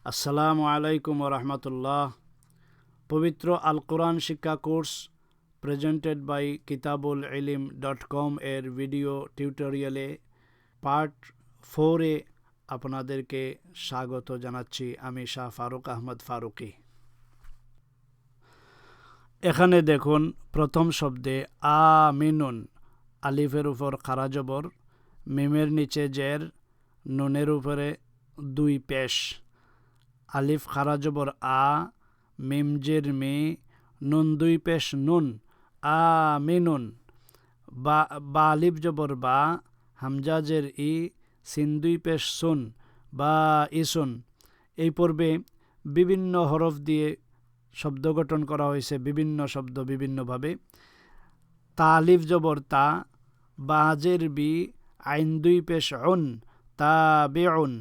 আসসালামু আলাইকুম রহমতুল্লাহ। পবিত্র আল কোরআন শিক্ষা কোর্স প্রেজেন্টেড বাই kitabul-ilm.com এর ভিডিও টিউটোরিয়ালে পার্ট 4-এ আপনাদেরকে স্বাগত জানাচ্ছি। আমি শাহ ফারুক আহমদ ফারুকি। এখানে দেখুন, প্রথম শব্দে আমিনুন, আলিফের উপর খারা জবর, মিমের নিচে জের, নুনের উপরে দুই পেশ, আলিফ খারা জবর আ, মিম জের মি, নুন দুই পেশ নুন, আমিনুন। বা আলিফ জবর বা, হামজা জের ই, সিন দুই পেশ সুন, বা ইসুন। এই পর্বে বিভিন্ন হরফ দিয়ে শব্দ গঠন করা হয়েছে, বিভিন্ন শব্দ বিভিন্নভাবে। তা আলিফ জবর তা, বা জের বি, আইন দুই পেশ উন, তা বেউন।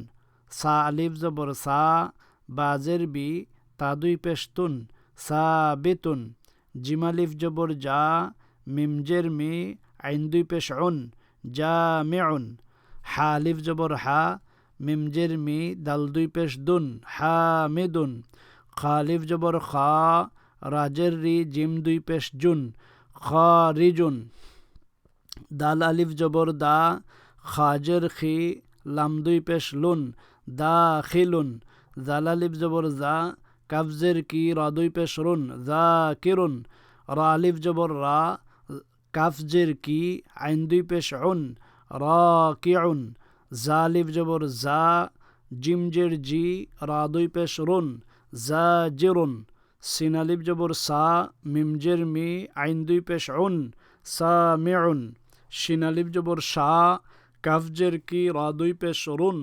সা আলিফ জবর সা, বাজের বি, তা দুই পেশ তুন, সা বেতুন। জিম আলিফ জবর যা, মিমজের মি, আইন দুই পেশ উন, যা মেউন। হা আলিফ জবর হা, মিমজের মি, দাল দুই পেশ দুন, হা মেদুন। খা আলিফ জবর খা, রাজের রি, জিম দুই পেশ জুন, খা রিজুন। দাল আলিফ জবর দা, খাজের খি, লাম দুই পেশ লুন, দা খিলুন। জাল আলিফ জবর জা, কাফজের কি, রা দুই পেশ রুন, জা কিরুন। রা আলিফ জবর রা, কাফজের কি, আইন দুই পেশ উন, রা কিউন। জা আলিফ জবর জা, জিম জের জি, রা দুই পেশ রুন, জা জিরুন। সিন আলিফ জবর সা, মিম জের মি, আইন দুই পেশ উন, সা মিউন। শিন আলিফ জবর শা, কাফ জের কি, রা দুই পেশ রুন,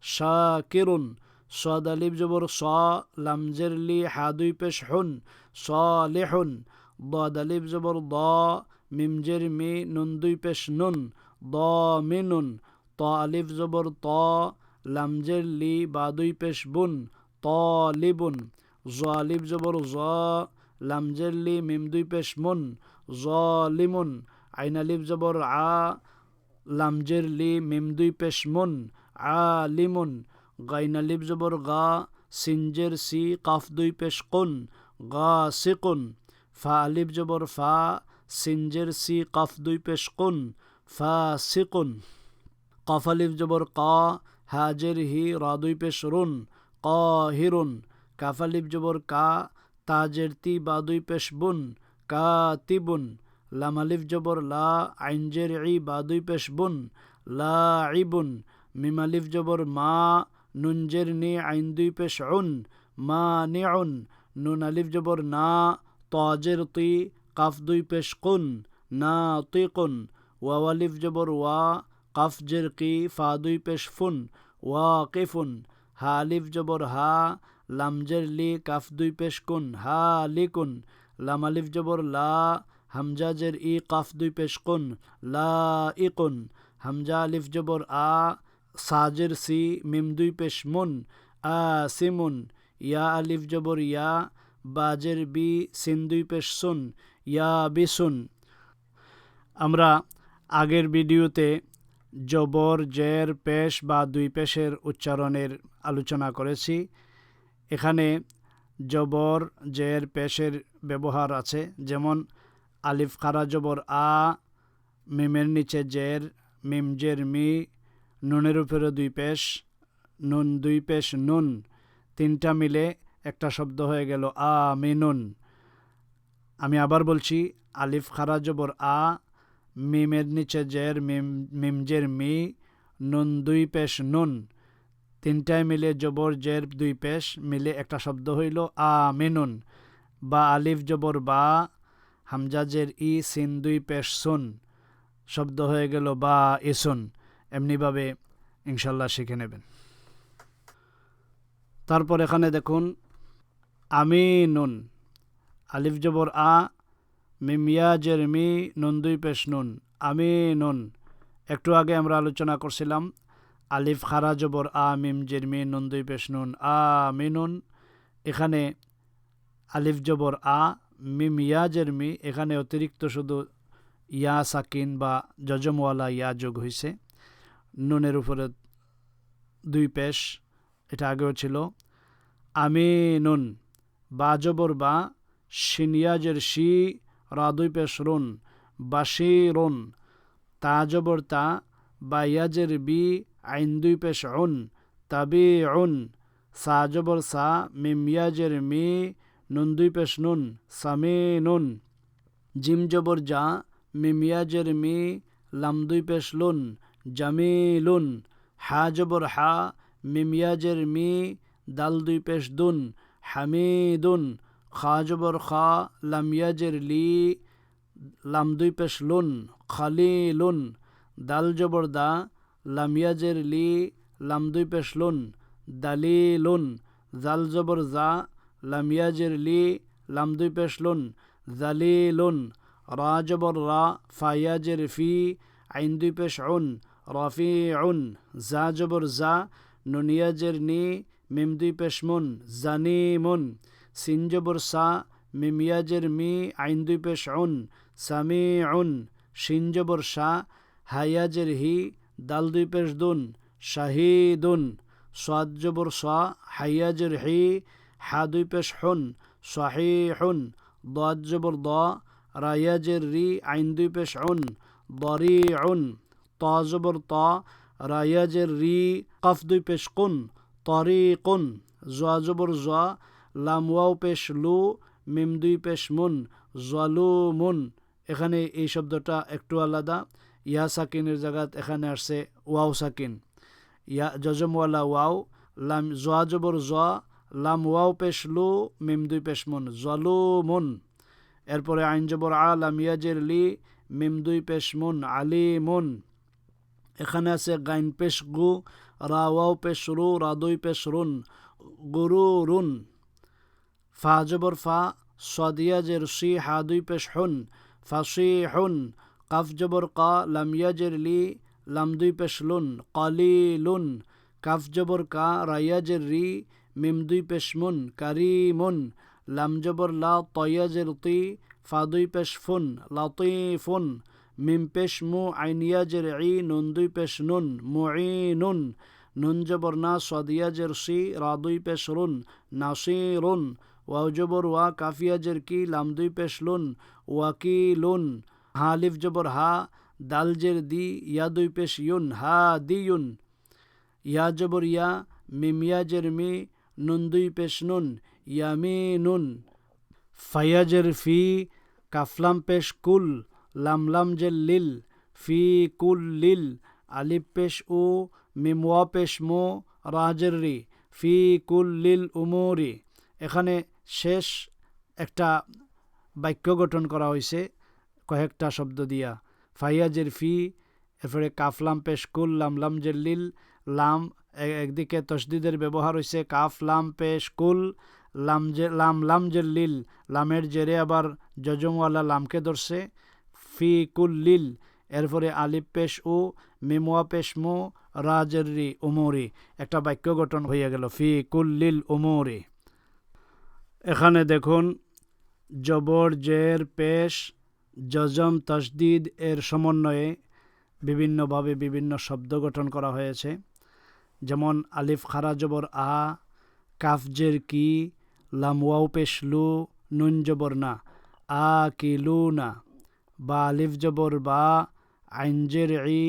শা কিরুন। সাদ আলিফ জবর সা, লাম জের লি, হা দুই পেশ হুন, সালিহুন। দাদ আলিফ জবর দা, মিম জের মি, নুন দুই পেশ নুন, দামিনুন। তা আলিফ জবর তা, লাম জের লি, বা দুই পেশ বুন, তালিবুন। জ আলিফ জবর জা, লাম জের লি, মিম দুই পেশ মুন, জালিমুন। আইন আলিফ জবর আ, লাম জের লি, মিম দুই পেশ মুন, আলিমুন। গাইন আলিফ জবর গা, সিন জের সি, কাফ দুই পেশ কুন, গাসিকুন। ফা আলিফ জবর ফা, সিন জের সি, কাফ দুই পেশ কুন, ফাসিকুন। কাফ আলিফ জবর কা, হা জের হি, রা দুই পেশ রুন, কাহিরুন। কাফ আলিফ জবর কা, তা জের তি, বা দুই পেশ বুন, কাতিবুন। লাম আলিফ জবর লা, আইন জের ই, বা দুই পেশ বুন, লাইবুন। মিম আলিফ জবর মা, নুন জের নি, আইন দুই পেশ উন, মানিউন। নুন আলিফ জবর না, তা জের তি, কাফ দুই পেশ কুন, নাতিকুন। ওয়াও আলিফ জবর ওয়া, কাফ জের কি, ফা দুই পেশ ফুন, ওয়াকিফুন। হা আলিফ জবর হা, লাম জের লি, কাফ দুই পেশ কুন, হালিকুন। লাম আলিফ জবর লা, হামজা জের ই, কাফ দুই পেশ কুন, লাইকুন। হামজা আলিফ জবর আ, সাজের সি, মিম দুই পেশ মুন, আসিমুন। ইয়া আলিফ জবর ইয়া, বাজের বি, সিন দুই পেশ সুন, ইয়া বিসুন। আমরা আগের ভিডিওতে জবর, জের, পেশ বা দুই পেশের উচ্চারণের আলোচনা করেছি। এখানে জবর, জের, পেশের ব্যবহার আছে। যেমন আলিফ খারা জবর আ, মিমের নিচে জের, মিম জের মি, নুনের উপরে দুই পেশ, নুন দুই পেশ নুন, তিনটা মিলে একটা শব্দ হয়ে গেল আমিনুন। আমি আবার বলছি, আলিফ খারা জবর আ, মিমের নিচে জের, মিম জের মি, নুন দুই পেশ নুন, তিনটায় মিলে জবর, জের, দুই পেশ মিলে একটা শব্দ হইল আমিনুন। বা আলিফ জবর বা, হামজা জের ই, সিন দুই পেশ সুন, শব্দ হয়ে গেল বা ইসুন। এমনিভাবে ইনশাল্লাহ শিখে নেবেন। তারপর এখানে দেখুন আমিনুন, আলিফ জবর আ, মিম ইয়া জের মি, নুন দুই পেশ নুন, আমিনুন। একটু আগে আমরা আলোচনা করছিলাম আলিফ খারা জবর আ, মিম জের মি, নুন দুই পেশ নুন, আমিনুন। এখানে আলিফ জবর আ, মিম ইয়া জের মি, এখানে অতিরিক্ত শুধু ইয়া সাকিন বা জজমওয়ালা ইয়া যোগ হয়েছে। নুনের উপরে দুই পেশ, এটা আগেও ছিল। আমিনুন, বা জবর বা, শিনিয়াজের শি, রা দুই পেশ রুন, বাশিরুন, তা জবর তা, বা ইয়াজের বি, আইন দুই পেশ উন, তাবিউন, সা জবর সা, মিম ইয়াজের মি, নুন দুই পেশ নুন, সামিনুন, জিম জবর জা, মিম ইয়াজের মি, লাম দুই পেশ লুন, জামিলুন, হা জবর হা, মিম ইয়াজের মি, দাল দুই পেশ দুন, হামিদুন, খা জবর খা, লাম ইয়াজের লি, লাম দুই পেশ লুন, খালিলুন, দাল জবর দা, লাম ইয়াজের লি, লাম দুই পেশ লুন, দালিলুন, জাল জবর জা, লাম ইয়াজের লি, লাম দুই পেশ লুন, জালিলুন, রা জবর রা, ফা ইয়াজের ফি, আইন দুই পেশ উন, রাফিউন, জা জবর জা, নুন ইয়াজের নি, মিম দুই পেশ মুন, জানিমুন, সিন জবর সা, মিম ইয়াজের মি, আইন দুই পেশ উন, সামিউন, শিন জবর শা, হায়াজের হি, দাল দুই পেশ দুন, শাহিদুন, সাদ জবর সা, হায়াজের হি, হা দুই পেশ হুন, সাহিহুন, দাদ জবর দা, রায়াজের রি, আইন দুই পেশ উন, দারিউন, তা জবর তা, রায়াজের রি, কাফ দুই পেশ কুন, তারিকুন, জা জবর জা, লাম ওয়াও পেশ লু, মিম দুই পেশ মুন, জালুমুন। এখানে এই শব্দটা একটু আলাদা, ইয়া সাকিনের জায়গাত এখানে আসছে ওয়াও সাকিন, ইয়া জজমওয়ালা ওয়াও, লাম জা জবর জা, লাম ওয়াও পেশ লু, মিম দুই পেশ মুন, জালুমুন। এরপরে আইন জবর আ, লাম ইয়াজের লি, মিম দুই পেশ মুন, আলিমুন। এখানে আছে গাইন পেশ গু, রা ওয়াও পেশ রু, রা দুই পেশ রুন, গুরুরুন। ফা জবর ফা, সাদ ইয়াজের সি, হা দুই পেশ হুন, ফাসিহুন। কাফ জবর কা, লাম ইয়াজের লি, লাম দুই পেশ লুন, কালিলুন। কাফ জবর কা, রা ইয়াজের রি, মিম দুই পেশ মুন, কারিমুন। লাম জবর লা, তা ইয়াজের তি, ফা দুই পেশ ফুন, লাতিফুন। মিম পেশ মু, আইন ইয়াজের ই, নুন দুই পেশ নুন, মুঈনুন। নুন জবর না, সাদ ইয়াজের সি, রা দুই পেশ রুন, নাসিরুন। ওয়াও জবর ওয়া, কাফ ইয়াজের কি, লাম দুই পেশ লুন, ওয়াকিলুন। হা আলিফ জবর হা, দাল জের দি, ইয়া দুই পেশ ইউন, হা দিয়ুন। ইয়া জবর ইয়া, মিম ইয়াজের মি, নুন দুই পেশ নুন, ইয়ামিনুন। ফায়াজের ফি, কাফলাম পেশ কুল, লাম লাম জের লিল, ফি কুল লিল। আলিফ পেশ উ, মিম ওয়া পেশ মো, রাজের রি, ফি কুল লিল উমুরি। এখানে শেষ একটা বাক্য গঠন করা হয়েছে কয়েকটা শব্দ দিয়া, ফাইয়াজের ফি, এরপরে কাফলাম পেশ কুল, লাম লাম জের লিল, লাম একদিকে তসদিদের ব্যবহার হয়েছে, কাফ লাম পেশ কুল, লাম লাম জের লিল, লামের জেরে আবার জজমওয়ালা লামকে ধরছে, ফি কুল লিল। এরপরে আলিফ পেশ উ, মিমওয়া পেশ মু, রাজের রি, উমরি। একটা বাক্য গঠন হয়ে গেল, ফি কুল লিল উমরি। এখানে দেখুন জবর জের পেশ জজম তসদিদ এর সমন্বয়ে বিভিন্নভাবে বিভিন্ন শব্দ গঠন করা হয়েছে। যেমন আলিফ খারা জবর আ, কাফ জের কি, লাম ওয়াও পেশ লু, নুন জবর না, আ কি লু না। বা আলিফ জবর বা, আইন জের ই,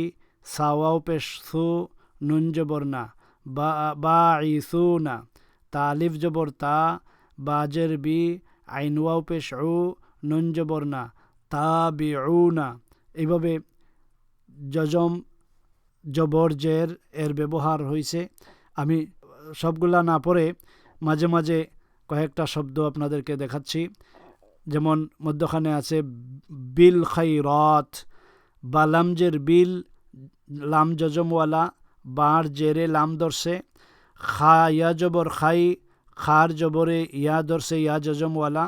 সা ওয়াও পেশ সু, নুন জবর না, বা ই সু না। তা আলিফ জবর তা, বাজের বি, আইন ওয়াও পেশ উ, নুন জবর না, তা বি উ না। এইভাবে জজম জবর জের এর ব্যবহার হয়েছে। আমি সবগুলা না পড়ে মাঝে মাঝে কয়েকটা শব্দ আপনাদেরকে দেখাচ্ছি। যেমন মধ্যখানে আছে বিল খাইরাত, বা লামজের বিল, লাম জজমওয়ালা, বার জেরে লাম ধরছে, খা ইয়া জবর খাই, খার জবরে ইয়া ধরছে, ইয়া জজমওয়ালা,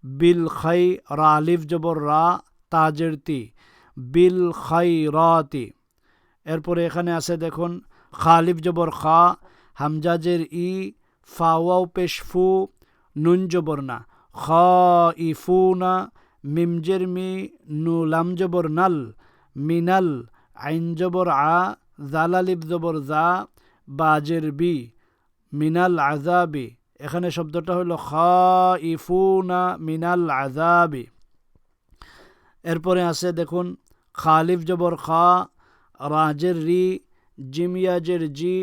বিল খাই, রা আলিফ জবর রা, তাজের তি, বিল খাই রাতি। এরপরে এখানে আছে দেখুন খা আলিফ জবর খা, হামজাজের ই, ফা ওয়াও পেশ ফু, নুন জবর না, খ ইফু না। মিমজের মি, নু লাম জবর নাল, মিনাল। আইন জবর আ, জাল আলিফ জবর জা, বাজের বি, মিনাল আজাবি। এখানে শব্দটা হলো খাইফুনা মিনাল আযাবি। এরপরে আছে দেখুন খালিফ জবর খা, রাজের রি, জিমিয়াজের জি,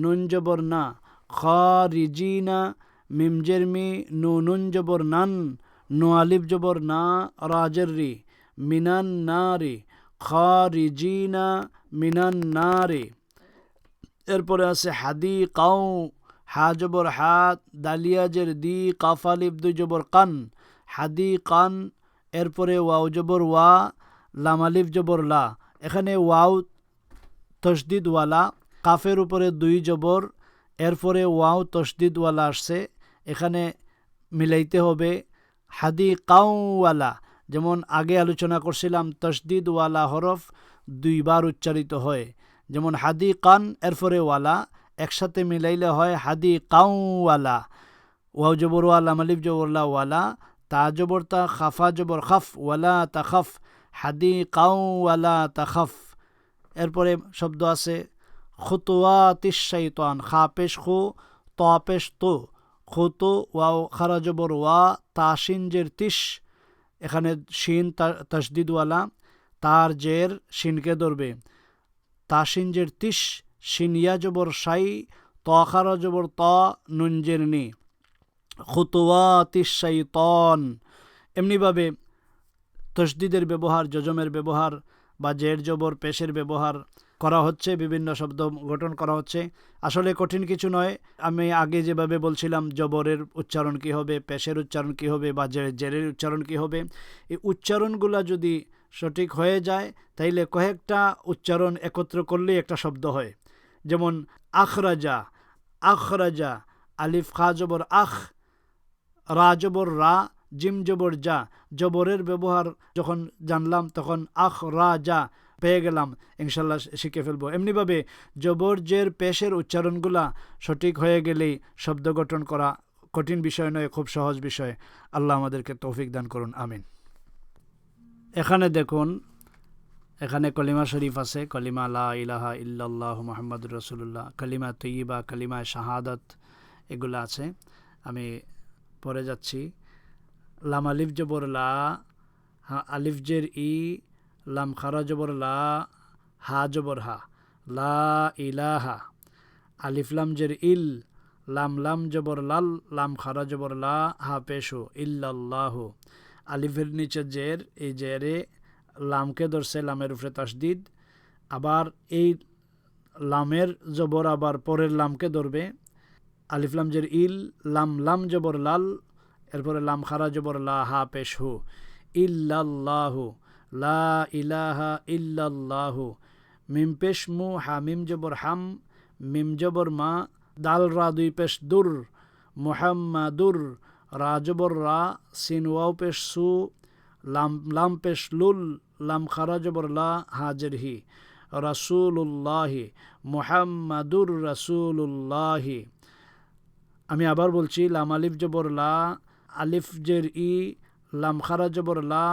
নুন জবর না, খারিজিনা, মিমজের মি, নুন জবর নান, নো আলিফ জবর না, রাজের রি, মিনান নারি, খারিজিনা মিনান নারি। এরপরে আছে হাদি কাউ, হা জবর হাত, দালিয়াজের দি, কাফ আলিফ দুই জবর কান, হাদি কান। এরপরে ওয়াও জবর ওয়া, লাম আলিফ জবর লা। এখানে ওয়াও তসদিদওয়ালা, কাফের উপরে দুই জবর, এরপরে ওয়াও তসদিদওয়ালা আসছে, এখানে মিলাইতে হবে হাদি কাউওয়ালা। যেমন আগে আলোচনা করছিলাম তসদিদওয়ালা হরফ দুইবার উচ্চারিত হয়, যেমন হাদি কান এরপরে ওয়ালা, একসাথে মিলাইলে হয় হাদি কাউওয়ালা। ওয়াও জবর ওয়া, লাম আলিফ জবর লা, ওয়ালা, তা জবর তা, খাফা জবর খাফ, ওয়ালা তাখাফ, হাদি কাউওয়ালা তাখাফ। এরপরে শব্দ আছে খুতুওয়াতিশ শাইতান, খা পেশ খু, ত পেশ তো, খুতু, ওয়াও খারা জবর ওয়া, তা শিন জের তিশ, এখানে শিন তাসদিদওয়ালা, তার জের শিনকে ধরবে, তা শিন জের তিশ, শিনিয়া জবর শাই, ত খারা জবর ত, নুন জের নি, খুতুওয়াতিশ শাইতান। এমনিভাবে তসদিদের ব্যবহার, যজমের ব্যবহার বা জের জবর পেশের ব্যবহার করা হচ্ছে, বিভিন্ন শব্দ গঠন করা হচ্ছে। আসলে কঠিন কিছু নয়। আমি আগে যেভাবে বলছিলাম জবরের উচ্চারণ কী হবে, পেশের উচ্চারণ কী হবে, বা জেরের উচ্চারণ কী হবে, এই উচ্চারণগুলো যদি সঠিক হয়ে যায় তাইলে কয়েকটা উচ্চারণ একত্র করলেই একটা শব্দ হয়। যেমন আখরাজা, আখরাজা, আলিফ খা জবর আখ, রা জবর রা, জিম জবর যা। জবরের ব্যবহার যখন জানলাম তখন আখ রা যা পেয়ে গেলাম, ইনশাল্লাহ শিখে ফেলবো। এমনিভাবে জবর জের পেশের উচ্চারণগুলা সঠিক হয়ে গেলেই শব্দ গঠন করা কঠিন বিষয় নয়, খুব সহজ বিষয়। আল্লাহ আমাদেরকে তৌফিক দান করুন, আমিন। এখানে দেখুন, এখানে কলিমা শরীফ আছে, কলিমা লা ইলাহা ইল্লাল্লাহ মুহাম্মাদুর রাসূলুল্লাহ, কলিমা তৈয়িবা, কলিমা শাহাদাত, এগুলো আছে। আমি পড়ে যাচ্ছি। লাম আলিফ জবর লা, আলিফ জের ই, লাম খারা জবর লা, হা জবর হা, লা ইলাহা, আলিফ লাম জের ইল, লাম লাম জবর লাল, লাম খারা জবর লা, হা পেশো, ইল্লাল্লাহু, আলিফের নিচে জের, এই জেরে লামকে ধরছে, লামের উপরে তাসদিদ, আবার এই লামের জবর আবার পরের লামকে ধরবে, আলিফ লাম জের ইল, লাম লাম জবর লাল, এরপরে লাম খারা জবর লা, হা পেশ হু, ইল্লাল্লাহু, লা ইলাহা ইল্লাল্লাহু, মিম পেশ মু, হা মিম জবর হাম, মিম জবর মা, দাল রা দুই পেশ দুর, মুহাম্মাদুর, রা জবর রা, সিন ওয়াও পেশ সু, লাম লাম পেশ লুল, লাম খারা জবর লা, হাজের হি, রাসূলুল্লাহি, মুহাম্মাদুর রাসূলুল্লাহি। আমি আবার বলছি, লাম আলিফ জবর লা, আলিফ জের ই, লাম খারা জবর লা,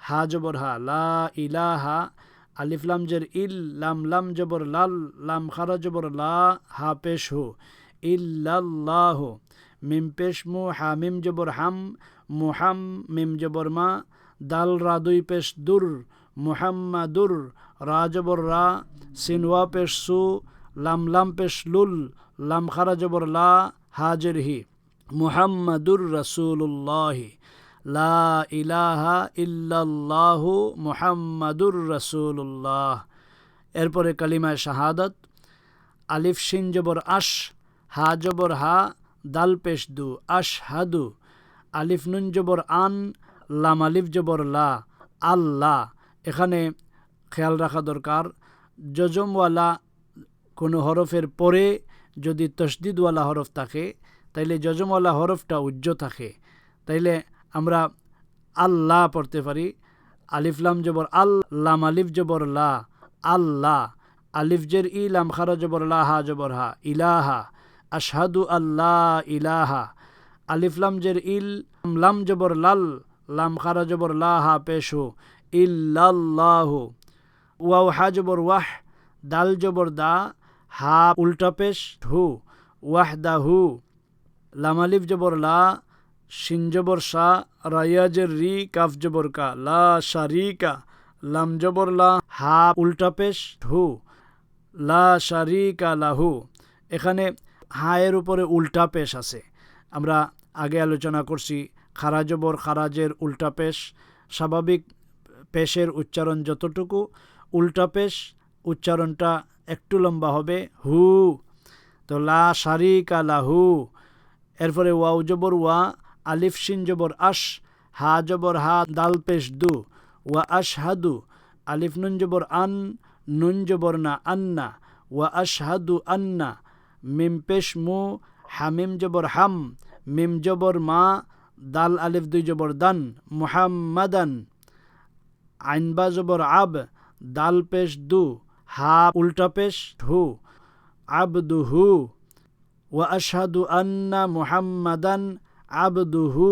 হা জবর হা, লা ইলাহা, আলিফ লাম জের ইল, লাম লাম জবর লাল, লাম খারা জবর লা, হা পেশ হু, ইল্লাল্লাহু, মিম পেশ মু, হা মিম জবর হাম, মুহাম, মিম জবর মা, দাল রা দুই পেশ দুর, মুহাম্মাদুর, রা জবর রা, সিন ওয়া পেশ সু, লাম লাম পেশ লুল, লাম খারা জবর লা, হাজের হি, মুহাম্মাদুর রাসূলুল্লাহি, লা ইলাহা ইল্লাল্লাহু মুহাম্মাদুর রাসূলুল্লাহ। এরপরে কালিমায় শাহাদাত, আলিফ শিন জবর আশ, হা জবর হা, দাল পেশ দু, আশহাদু, আলিফ নুন জবর আন, লাম আলিফ জবর লা, আল্লাহ। এখানে খেয়াল রাখা দরকার, যজমওয়ালা কোনো হরফের পরে যদি তসদিদওয়ালা হরফ থাকে তাইলে যজমওয়ালা হরফটা উজ্জ থাকে, তাইলে আমরা আল্লাহ পড়তে পারি। আলিফ লাম জবর আল, লাম আলিফ জবর লা, আল্লাহ, আলিফ জের ই, লাম খারা জবর লা, হা জবর হা, ইলাহা, আশহাদু আল্লাহ ইলাহা, আলিফ লাম জের ইল, লাম জবর লাল, লাম খারা জবর লা, হা পেশো, ইল্লাল্লাহু, ওয়াও হা জবর ওয়াহ, দাল জবর দা, হা উল্টা পেশ হু, ওয়াহদাহু, লাম আলিফ জবর লা, শিন জবর শা, রায়াজের রি, কাফ জবর কা, লা শারিকা, লাম জবর লা, হা উল্টা পেশ হু, লা শারিকা লাহু। এখানে হায়ের উপরে উল্টা পেশ আছে। আমরা আগে আলোচনা করছি খারা জবর খারাজের উল্টা পেশ, স্বাভাবিক পেশের উচ্চারণ যতটুকু, উল্টা পেশ উচ্চারণটা একটু লম্বা হবে, হু। তো লা শারিকা লাহু। এরপরে ওয়াও জবর ওয়া, আলিফ শিন জবর আশ, হা জবর হা, দাল পেশ দু, ওয়া আশহাদু, আলিফ নুন জবর আন, নুন জবর না, আন্না, ওয়া আশহাদু আন্না, মিম পেশ মু, হামিম জবর হাম, মিম জবর মা, দাল আলিফ দুই জবর দান, মুহাম্মাদান, আইনবা জবর আব, দাল পেশ দু, হা উল্টা পেশ হু, আবদুহু, ওয়া আশহাদু আন্না মুহাম্মাদান আবদুহু,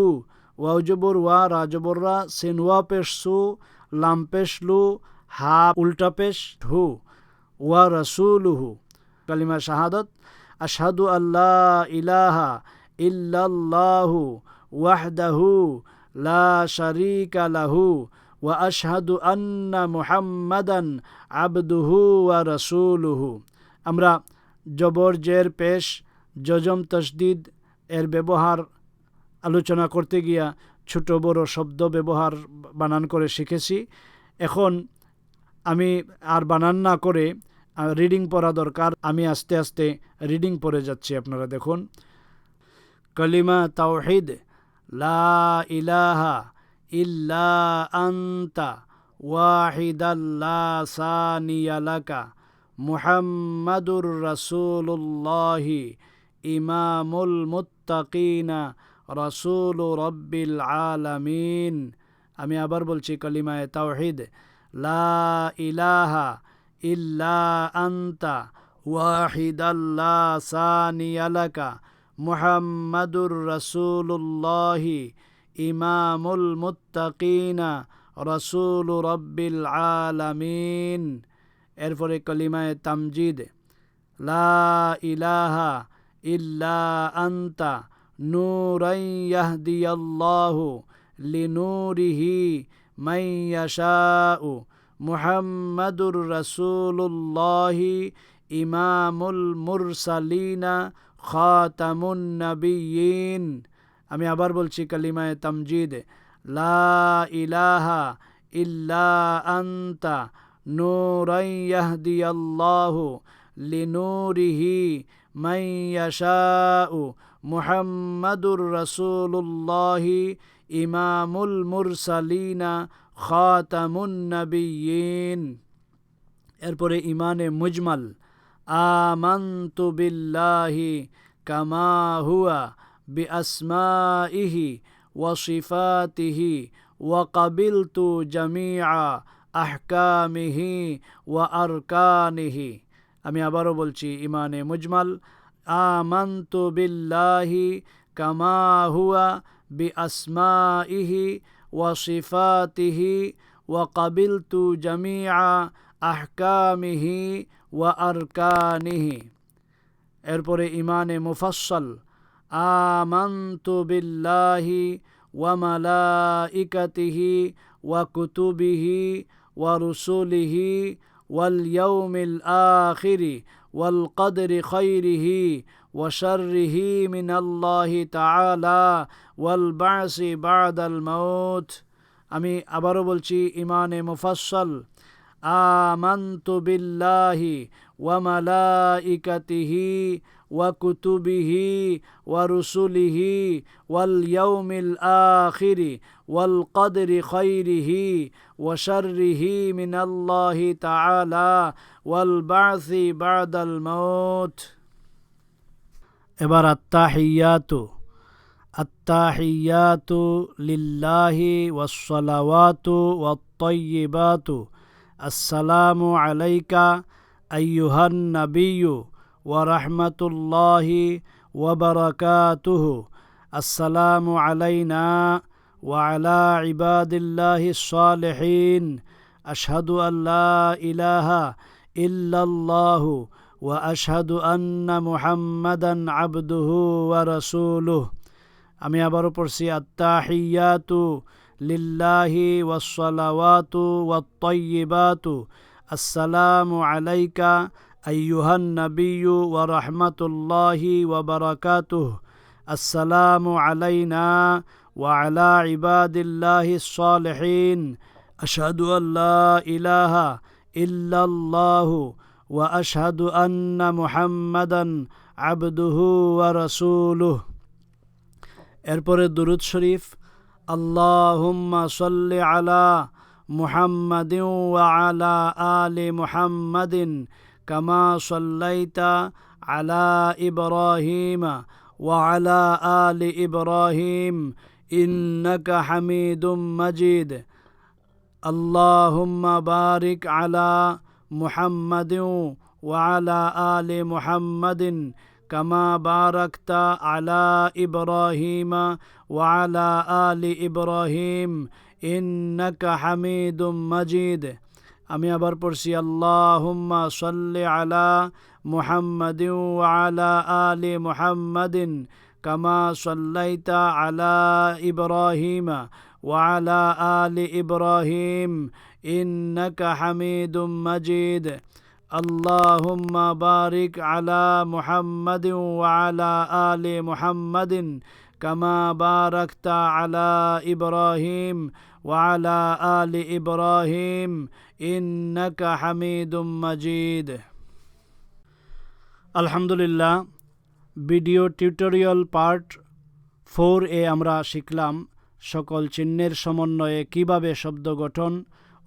ওয়াও জবর ওয়া, রা জবর রা, সিন ওয়া পেশ সু, লাম পেশ লু, হা উল্টা পেশ হু, ওয়া রাসূলুহু। কালিমা শাহাদাত, আশহাদু আল্লা ইলাহা ইল্লাল্লাহু ওয়াহদাহু লা শারীকা লাহু ওয়া আশহাদু আন্না মুহাম্মাদান আবদুহু ওয়া রাসূলুহু। আমরা জবর জের পেশ জজম তশদিদ এর ব্যবহার আলোচনা করতে গিয়া ছোট বড় শব্দ ব্যবহার বানান করে শিখেছি। এখন আমি আর বানান না করে রিডিং পড়া দরকার। আমি আস্তে আস্তে রিডিং পড়ে যাচ্ছি, আপনারা দেখুন। কলিমা তাওহীদ, লা ইলাহা ইল্লা আনতা ওয়াহিদাল লা সানিয়া লাকা মুহাম্মাদুর রাসূলুল্লাহি ইমামুল মুত্তাকিনা রাসূলু রাব্বিল আলামিন। আমি আবার বলছি কলিমায়ে তাওহীদ, লা ইলাহা ইল্লা আনতা ওয়াহিদাল লা সানিয়া লাকা মুহাম্মাদুর রাসূলুল্লাহি ইমামুল মুত্তাকিনা রাসূলু রাব্বিল আলামিন। এরপরে কলিমায়ে তামজিদ, লা ইলাহা ইল্লা আনতা নূরান ইয়াহদিয়াল্লাহু লিনূরিহি মান ইয়াশাউ মুহাম্মাদুর রাসূলুল্লাহি ইমামুল মুরসালিনা খাতামুন নাবিয়্যিন। আমি আবার বলছি কালিমায়ে তামজিদ, লা ইলাহা ইল্লা আনতা নূরান ইয়াহদিয়াল্লাহু লিনূরিহি মান ইয়াশাউ মুহাম্মাদুর রাসূলুল্লাহি ইমামুল মুরসালিনা খাতামুন নাবিয়্যিন। এরপরে ইমানে মুজমাল, আমানতু বিল্লাহি কামা হুয়া বিআসমাইহি ওয়া সিফাতিহি ওয়া কাবিলতু জামিআ আহকামিহি ওয়া আরকানিহি। আমি আবারও বলছি ইমানে মুজমাল, আমানতু বিল্লাহি কামা হুয়া বিআসমাইহি ওয়া সিফাতিহি ওয়া কাবিলতু জামিআ আহকামিহি ওয়া আরকানিহি। এরপরে ইমানে মুফাসসাল, আমানতু বিল্লাহি ওয়া মালাইকাতিহি ওয়া কুতুবিহি ওয়া রুসুলিহি ওয়াল ইয়াউমিল আখিরি ওয়াল কদরি খাইরিহি ওয়া শাররিহি মিনাল্লাহি তাআলা ওয়াল বা'সি বা'দাল মাউত। আমি আবারও বলছি ইমানে মুফাসসাল, আমানতু বিল্লাহি ওয়া মালাইকাতিহি ওয়া কুতুবিহি ওয়া রুসুলিহি ওয়াল ইয়াউমিল আখিরি ওয়াল কদরি খাইরিহি ওয়া শাররিহি মিনাল্লাহি তাআলা ওয়াল বা'সি বা'দাল মাউত। এবার আত্তাহিয়াতু, আত্তাহিয়াতু লিল্লাহি ওয়াস সালাওয়াতু ওয়াত তাইয়্যিবাতু আসসালামু আলাইকা আইয়ুহান নাবিয়্যু ওয়া রাহমাতুল্লাহি ওয়া বারাকাতুহু আসসালামু আলাইনা ওয়া আলা ইবাদিল্লাহিস সালিহিন আশহাদু আল্লা ইলাহা ইল্লাল্লাহু وأشهد أن محمدا عبده ورسوله আমি আবারও পড়ছি আত্তাহিয়াতু লিল্লাহি ওয়াসসালাওয়াতু ওয়াত-তাইয়্যিবাতু আসসালামু আলাইকা আইয়ুহান নাবিয়্যু ওয়া রাহমাতুল্লাহি ওয়া বারাকাতুহু আসসালামু আলাইনা ওয়া আলা ইবাদিল্লাহিস সালিহিন আশহাদু আল্লা ইলাহা ইল্লাল্লাহু ওয়া আশহাদু আন্না মুহাম্মাদান আবদুহু ওয়া রাসূলুহু। এরপরে দুরূদ শরীফ। আল্লাহুম্মা সাল্লি আলা মুহাম্মাদিন ওয়া আলা আলি মুহাম্মাদিন কামা সাল্লাইতা আলা ইব্রাহিম ওয়া আলা আলি ইব্রাহিম ইন্নাকা হামিদুম মাজিদ। আল্লাহুম্মা বারিক আলা মুহাম্মাদিন ওয়া আলা আলি মুহাম্মাদিন কামা বারাকতা আলা ইব্রাহিম ওয়া আলা আলি ইব্রাহিম ইন্নাকা হামিদুম মাজিদ। আমি আবার পড়ছি আল্লাহুম্মা সাল্লি আলা মুহাম্মাদিন ওয়া আলা আলি মুহাম্মাদিন কামা সাল্লাইতা আলা ইব্রাহিম ওয়া আলা আলি ইব্রাহিম ইন্নাকা হামিদুম মাজিদ। আল্লাহুম্মা বারিক আলা মুহাম্মাদিন ওয়া আলা আলি মুহাম্মাদিন কামা বারাকতা আলা ইব্রাহিম ওয়া আলা আলি ইব্রাহিম ইন্নাকা হামিদুম মাজিদ। আলহামদুলিল্লাহ, ভিডিও টিউটোরিয়াল পার্ট 4 আমরা শিখলাম সকল চিহ্নের সমন্বয়ে কিভাবে শব্দ গঠন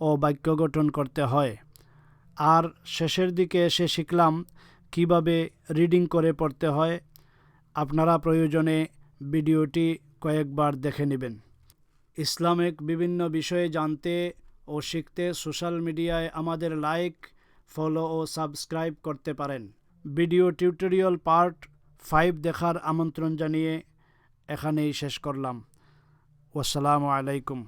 ও বাক্য গঠন করতে হয়। আর শেষের দিকে এসে শিখলাম কিভাবে রিডিং করে পড়তে হয়। আপনারা প্রয়োজনে ভিডিওটি কয়েকবার দেখে নেবেন। ইসলামিক বিভিন্ন বিষয়ে জানতে ও শিখতে সোশ্যাল মিডিয়ায় আমাদের লাইক, ফলো ও সাবস্ক্রাইব করতে পারেন। ভিডিও টিউটোরিয়াল পার্ট 5 দেখার আমন্ত্রণ জানিয়ে এখানেই শেষ করলাম। আসসালামু আলাইকুম।